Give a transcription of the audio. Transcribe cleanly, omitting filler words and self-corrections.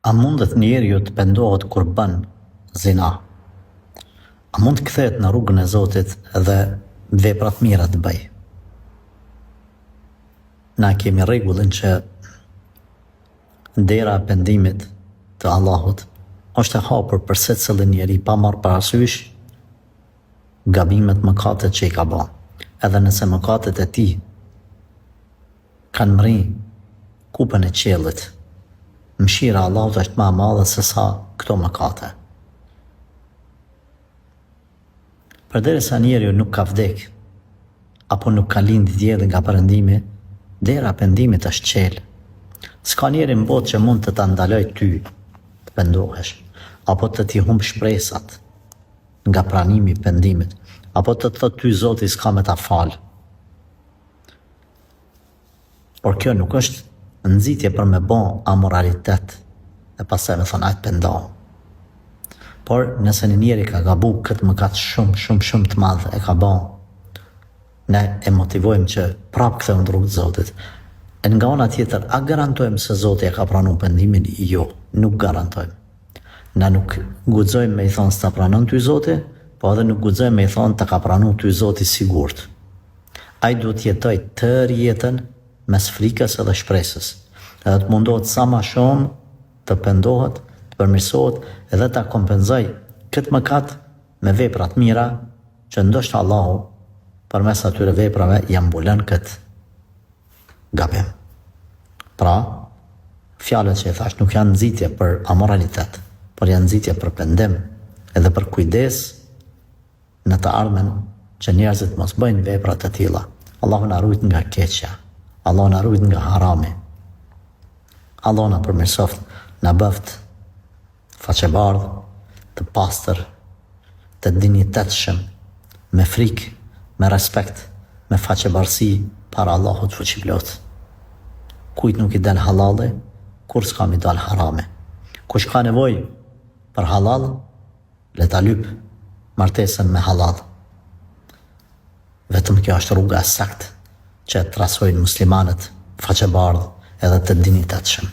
A mundet njeriu të pendohet kur bën zina? A mund të kthehet në rrugën e Zotit dhe vepra të mira të bëj? Na kemi rregullin që dera e pendimit të Allahut është e hapur për secilin njeri pa marrë parasysh gabimet, mëkatet që i ka bërë. Edhe nëse mëkatet e tij kanë mri kupën e qiellit, mëshira e Allahut është më e madhe se sa këto mëkate. Përderisa njeriu nuk ka vdek apo nuk ka lind dielli nga perëndimi, dera e pendimit është qelë. S'ka njeri në botë që mund të ta ndaloj ty të pendohesh, apo të t'i humb shpresat nga pranimi i pendimit, apo të thotë ty Zoti s'ka me ta falë. Por kjo nuk është nxitje për me bon amoralitet e pastaj me thonë ajtë pendohu. Por nëse një njeri ka gabu këtë mëkat shumë të madh e ka bon, ne e motivojmë që prap kthehemi në rrugën e Zotit. E nga ana tjetër, a garantojmë se Zoti e ka pranuar pendimin? Jo, nuk garantojmë. Na nuk guxojmë me i thonë s'ta pranon ty Zoti, po edhe nuk guxojmë me i thonë ta ka pranuar ty Zoti sigurt. Ai duhet jetoj tërë jetën mes frikës edhe shpresës. Edhe të mundohet sa më shumë të pendohet, të përmirësohet edhe ta kompenzoj këtë mëkat me vepra të mira që ndoshta Allahu përmes atyre veprave ja mbulon këtë gabim. Pra, fjalët që e thash nuk janë nxitje për amoralitet, por janë nxitje për pendim edhe për kujdes në të ardhmen që njerëzit mos bëjnë vepra të tilla. Allahu na ruaj nga keqja, Allahu na ruaj nga harami. Allahu na përmirësoft, na bëft faqebardh, të pastër, të dinjitetshëm, me frikë, me respekt, me faqebardhësi para Allahut fuqiplot. Kujt nuk i del halali, kur s'ka mi dal harami. Kush ka nevojë për halal, le ta lyp martesën me halal. Vetëm kjo është rruga e saktë që trasojnë muslimanët faqebardh edhe të dinjitetshëm.